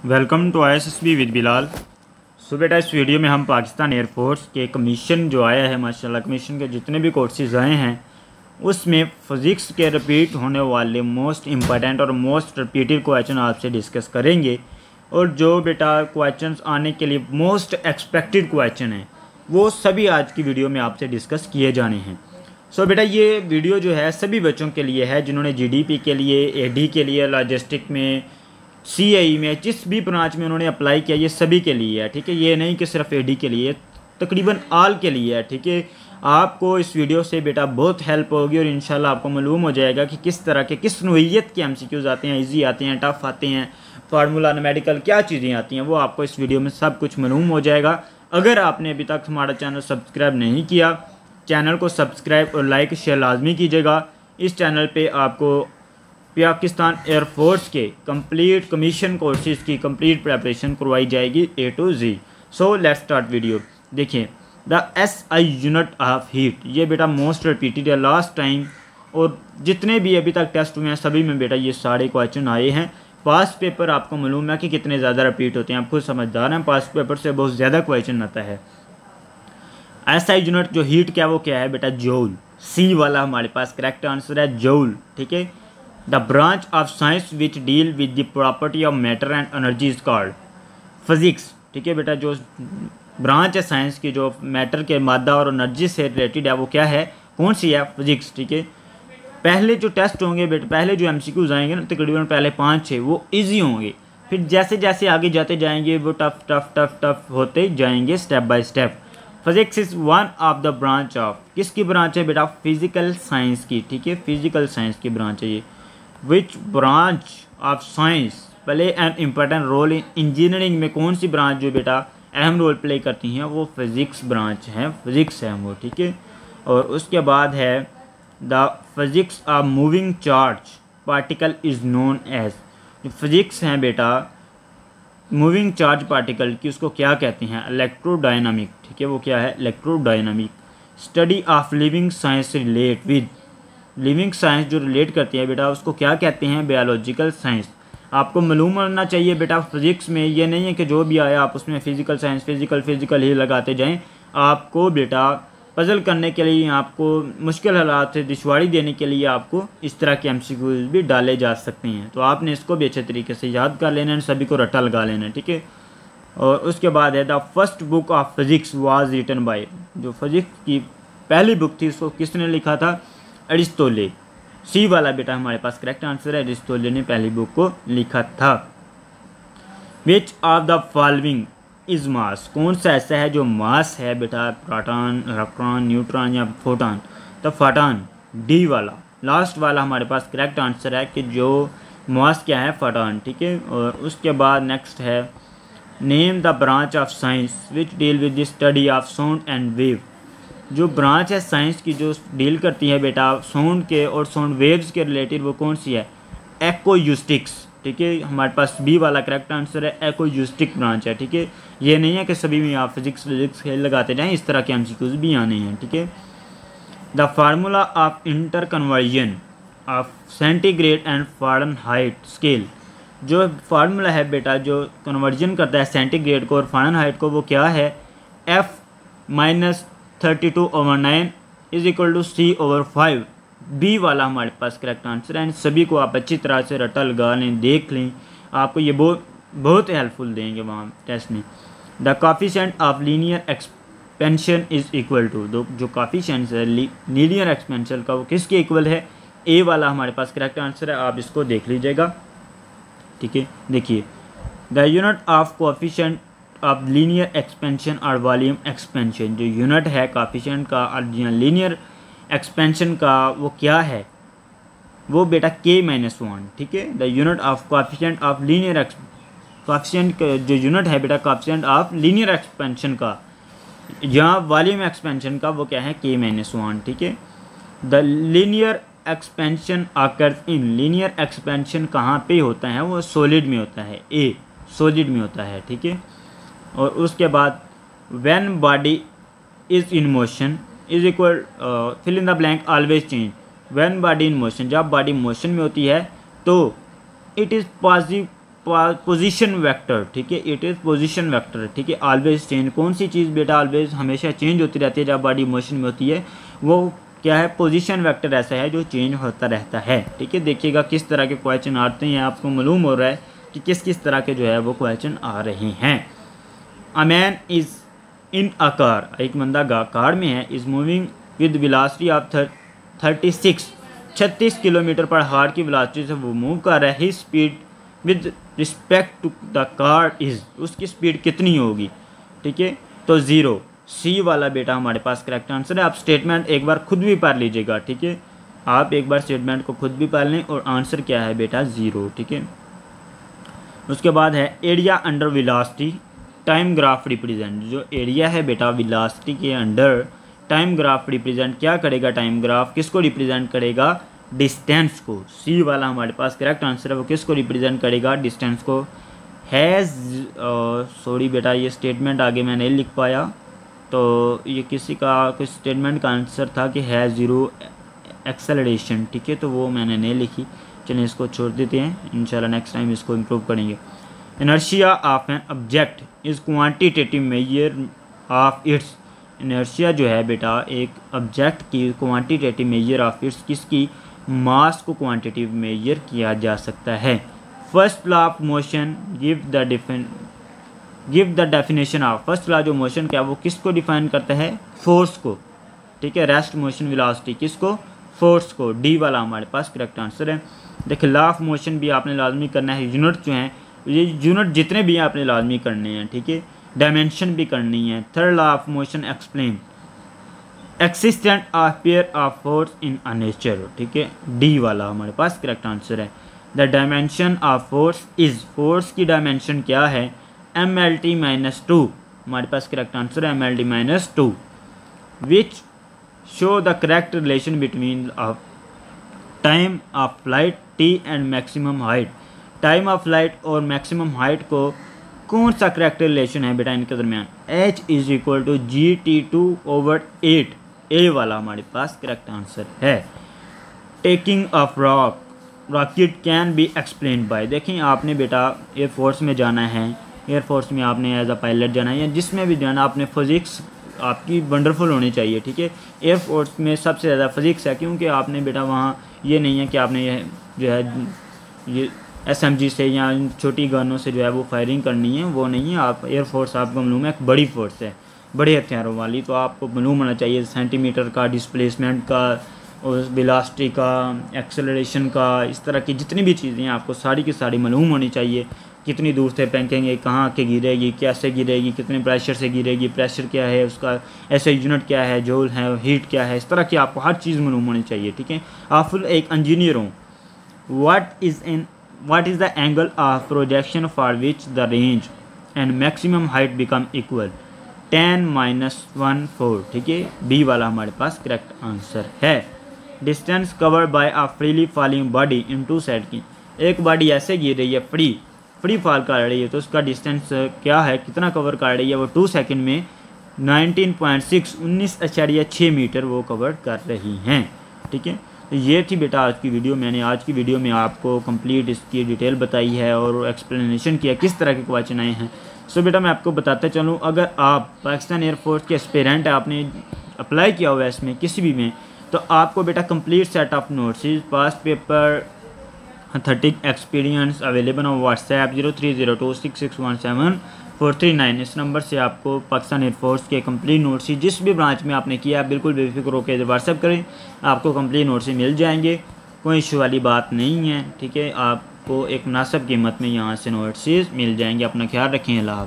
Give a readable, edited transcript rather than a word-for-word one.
Welcome to ISSB with Bilal. So बेटा इस video में हम पाकिस्तान एयरफोर्स के कमीशन जो आया है माशाल्लाह कमीशन के जितने भी कोर्सेज आए हैं उसमें फिज़िक्स के रिपीट होने वाले मोस्ट इम्पॉर्टेंट और मोस्ट रिपीटेड क्वेश्चन आपसे डिस्कस करेंगे। और जो बेटा क्वेश्चन आने के लिए मोस्ट एक्सपेक्टेड क्वेश्चन हैं वो सभी आज की वीडियो में आपसे डिस्कस किए जाने हैं। सो बेटा ये वीडियो जो है सभी बच्चों के लिए है जिन्होंने GDP के लिए, AD के लिए, लॉजिस्टिक में, CAE में, जिस भी ब्रांच में उन्होंने अप्लाई किया, ये सभी के लिए है। ठीक है, ये नहीं कि सिर्फ AD के लिए, तकरीबन आल के लिए है। ठीक है, आपको इस वीडियो से बेटा बहुत हेल्प होगी और इंशाल्लाह आपको मालूम हो जाएगा कि किस तरह के, किस नोइयत के MCQs आते हैं, इजी आते हैं, टफ आते हैं, फार्मूला, न्यूमेरिकल, क्या चीज़ें आती हैं वो आपको इस वीडियो में सब कुछ मालूम हो जाएगा। अगर आपने अभी तक हमारा चैनल सब्सक्राइब नहीं किया, चैनल को सब्सक्राइब और लाइक शेयर लाजमी कीजिएगा। इस चैनल पे आपको पाकिस्तान एयरफोर्स के कंप्लीट कमीशन कोर्सेज की कंप्लीट प्रिपरेशन करवाई जाएगी A to Z। So let's start video. देखिए the SI unit of heat, ये बेटा मोस्ट रिपीटेड है लास्ट टाइम, और जितने भी अभी तक टेस्ट हुए हैं सभी में बेटा ये सारे क्वेश्चन आए हैं। पास्ट पेपर आपको मालूम है कि कितने ज़्यादा रिपीट होते हैं, आप खुद समझदार हैं, पास्ट पेपर से बहुत ज़्यादा क्वेश्चन आता है। SI यूनिट जो हीट क्या वो क्या है बेटा, जूल। C वाला हमारे पास करेक्ट आंसर है जूल। ठीक है, the branch of science which deal with the property of matter and energy is called physics. ठीक है बेटा, जो ब्रांच है साइंस की जो मैटर के मादा और एनर्जी से रिलेटेड है वो क्या है, कौन सी है, फिजिक्स। ठीक है, पहले जो टेस्ट होंगे बेटा, पहले जो MCQs आएंगे ना तकरीबन पहले 5-6 वो इजी होंगे, फिर जैसे जैसे आगे जाते जाएंगे वो टफ टफ टफ टफ होते जाएंगे step by step. Physics is one of the branch of, किसकी ब्रांच है बेटा, फिजिकल साइंस की। ठीक है, फिजिकल साइंस की ब्रांच है ये। Which branch of science play an important role in engineering, में कौन सी ब्रांच जो बेटा अहम रोल प्ले करती हैं वो फिज़िक्स ब्रांच है, फिज़िक्स है वो। ठीक है, और उसके बाद है the physics of moving charge particle is known as, जो फिज़िक्स हैं बेटा मूविंग चार्ज पार्टिकल की उसको क्या कहते हैं, इलेक्ट्रोडायनामिक। ठीक है, वो क्या है, electrodynamic. Study of living science relate with, living science जो रिलेट करती है बेटा उसको क्या कहते हैं, बायोलॉजिकल साइंस। आपको मालूम होना चाहिए बेटा फिजिक्स में ये नहीं है कि जो भी आया आप उसमें फिजिकल साइंस फिजिकल ही लगाते जाएं। आपको बेटा पजल करने के लिए, आपको मुश्किल हालात से दुश्वारी देने के लिए आपको इस तरह के MCQs भी डाले जा सकते हैं, तो आपने इसको भी अच्छे तरीके से याद कर लेना है, सभी को रट्टा लगा लेना है। ठीक है, और उसके बाद है the first book of physics was written by, जो फिजिक्स की पहली बुक थी उसको किसने लिखा था, एरिस्टोले। C वाला बेटा हमारे पास करेक्ट आंसर है, एरिस्टोले ने पहली बुक को लिखा था। Which of the following is mass, कौन सा ऐसा है जो मास है बेटा, प्रोटॉन, इलेक्ट्रॉन, न्यूट्रॉन या फोटॉन, तो फोटॉन D वाला लास्ट वाला हमारे पास करेक्ट आंसर है कि जो मास क्या है, फोटॉन। ठीक है, और उसके बाद नेक्स्ट है name the branch of science which deal with the study of sound and wave, जो ब्रांच है साइंस की जो डील करती है बेटा साउंड के और साउंड वेव्स के रिलेटेड वो कौन सी है, एक्वास्टिक्स। ठीक है, हमारे पास B वाला करेक्ट आंसर है, एक्वास्टिक ब्रांच है। ठीक है, ये नहीं है कि सभी में आप फिजिक्स लगाते जाएं, इस तरह के MCQs भी आने हैं। ठीक है, the formula of inter conversion of centigrade and Fahrenheit scale, जो फार्मूला है बेटा जो कन्वर्जन करता है सेंटीग्रेड को और फ़ारेनहाइट को वो क्या है, F-32/9 is equal to C/5। B वाला हमारे पास करेक्ट आंसर है। इन सभी को आप अच्छी तरह से रट्टा लगा लें, देख लें, आपको ये बहुत हेल्पफुल देंगे वहाँ टेस्ट में। The coefficient of linear expansion is equal to, जो कोफिशिएंट है लीनियर एक्सपेंशन का वो किसके इक्वल है, A वाला हमारे पास करेक्ट आंसर है, आप इसको देख लीजिएगा। ठीक है, देखिए the unit of coefficient of linear expansion और वॉल्यूम एक्सपेंशन, जो यूनिट है कोफिशिएंट का और लीनियर एक्सपेंशन का वो क्या है, वो बेटा K-1। ठीक है, the unit of coefficient of linear coefficient का जो यूनिट है बेटा कोफिशिएंट ऑफ लीनियर एक्सपेंशन का या वॉल्यूम एक्सपेंशन का वो क्या है, K-1। ठीक है, the linear expansion occurs in, linear expansion कहाँ पे होता है, वो सॉलिड में होता है, A सॉलिड में होता है। ठीक है, और उसके बाद when body is in motion is equal fill in the blank always change, when body in motion, जब बॉडी मोशन में होती है तो इट इज़ पोजीशन वेक्टर, ठीक है, इट इज़ पोजीशन वेक्टर, ठीक है। ऑलवेज चेंज, कौन सी चीज़ बेटा ऑलवेज हमेशा चेंज होती रहती है जब बॉडी मोशन में होती है, वो क्या है, पोजीशन वेक्टर ऐसा है जो चेंज होता रहता है, ठीक है। देखिएगा किस तरह के क्वेश्चन आते हैं, आपको मालूम हो रहा है कि किस किस तरह के जो है वो क्वेश्चन आ रहे हैं। A man is in a car, एक बंदा कार में है, is moving with velocity of 36 kilometre पर हार की वेलोसिटी से वो मूव कर रहा है। ही speed with respect to the car is, उसकी स्पीड कितनी होगी, ठीक है। तो 0, सी वाला बेटा हमारे पास करेक्ट आंसर है। आप स्टेटमेंट एक बार खुद भी पढ़ लीजिएगा, ठीक है, आप एक बार स्टेटमेंट को खुद भी पढ़ लें और आंसर क्या है बेटा 0, ठीक है। उसके बाद है area under velocity time graph represent, जो एरिया है बेटा वेलोसिटी के अंडर टाइम ग्राफ रिप्रेजेंट क्या करेगा, टाइम ग्राफ किसको रिप्रेजेंट करेगा, डिस्टेंस को। सी वाला हमारे पास करेक्ट आंसर है, वो किसको रिप्रेजेंट करेगा, डिस्टेंस को। हैज़, सॉरी बेटा ये स्टेटमेंट आगे मैं नहीं लिख पाया, तो ये किसी का कुछ स्टेटमेंट का आंसर था कि है 0 एक्सेलरेशन, ठीक है, तो वो मैंने नहीं लिखी, चलिए इसको छोड़ देते हैं, इंशाल्लाह नेक्स्ट टाइम इसको इम्प्रूव करेंगे। Inertia of an object is quantitative measure of its, inertia जो है बेटा एक ऑब्जेक्ट की क्वांटिटेटिव मेजर ऑफ इट्स, किसकी, मास को क्वांटिटिव मेजर किया जा सकता है। First law of motion give the definition of, first law जो मोशन क्या वो किसको डिफाइन करता है, फोर्स को, ठीक है। रेस्ट मोशन वेलोसिटी किसको, फोर्स को। डी वाला हमारे पास करेक्ट आंसर है। देखिए लॉ ऑफ मोशन भी आपने लाजमी करना है, यूनिट जो हैं ये यूनिट जितने भी आपने लाजमी करने हैं, ठीक है, डायमेंशन भी करनी है। Third law of motion explain existent of pair of force in a nature, ठीक है, डी वाला हमारे पास करेक्ट आंसर है। The dimension of force is, force की डायमेंशन क्या है, MLT-2, हमारे पास करेक्ट आंसर है MLT-2, which show the correct relation between of time of flight T and maximum height, time of flight और maximum height को कौन सा करेक्ट रिलेशन है बेटा इनके दरमियान, H=GT2/8, ए वाला हमारे पास करेक्ट आंसर है। Taking of rocket can be explain by, देखें आपने बेटा एयरफोर्स में जाना है, एयरफोर्स में आपने एज अ पायलट जाना है या जिसमें भी जाना, आपने फिज़िक्स आपकी वंडरफुल होनी चाहिए, ठीक है। एयरफोर्स में सबसे ज़्यादा फिज़िक्स है, क्योंकि आपने बेटा वहाँ ये नहीं है कि आपने ये जो है ये SMG से या छोटी गनों से जो है वो फायरिंग करनी है, वो नहीं है। आप एयरफोर्स आपको मालूम है एक बड़ी फोर्स है, बड़े हथियारों वाली, तो आपको मालूम होना चाहिए सेंटीमीटर का, डिस्प्लेसमेंट का, और वेलोसिटी का, एक्सेलरेशन का, इस तरह की जितनी भी चीज़ें हैं आपको सारी की सारी मालूम होनी चाहिए। कितनी दूर से फेंकेंगे, कहाँ आके गिरेगी, कैसे गिरेगी, कितने प्रेशर से गिरेगी, प्रेशर क्या है उसका, ऐसे यूनिट क्या है, जूल है, हीट क्या है, इस तरह की आपको हर चीज़ मालूम होनी चाहिए, ठीक है। आप फुल एक इंजीनियर हो। what is the angle of projection for which the range and maximum height become equal, 10-1 4, ठीक है, बी वाला हमारे पास करेक्ट आंसर है। Distance covered by a freely falling body in 2 second की, एक बॉडी ऐसे गिर रही है, फ्री फॉल कर रही है, तो उसका डिस्टेंस क्या है, कितना कवर कर रही है, वो 2 सेकंड में 19.6 मीटर वो कवर कर रही हैं, ठीक है। तो ये थी बेटा आज की वीडियो, मैंने आज की वीडियो में आपको कंप्लीट इसकी डिटेल बताई है और एक्सप्लेनेशन किया किस तरह के क्वेश्चन आए हैं। सो बेटा मैं आपको बताते चलूँ, अगर आप पाकिस्तान एयरफोर्स के एस्पिरेंट आपने अप्लाई किया हुआ है इसमें किसी भी में, तो आपको बेटा complete set of notes past paper 30 experience available on WhatsApp 03026617 इस नंबर से आपको पाकिस्तान एयरफोर्स के कंप्लीट नोट्स जिस भी ब्रांच में आपने किया बिल्कुल बेफिक्र होकर व्हाट्सएप करें, आपको कंप्लीट नोट्स मिल जाएंगे, कोई इशू वाली बात नहीं है, ठीक है। आपको एक मुनासिब कीमत में यहाँ से नोट्स मिल जाएंगे। अपना ख्याल रखें, अल्लाह।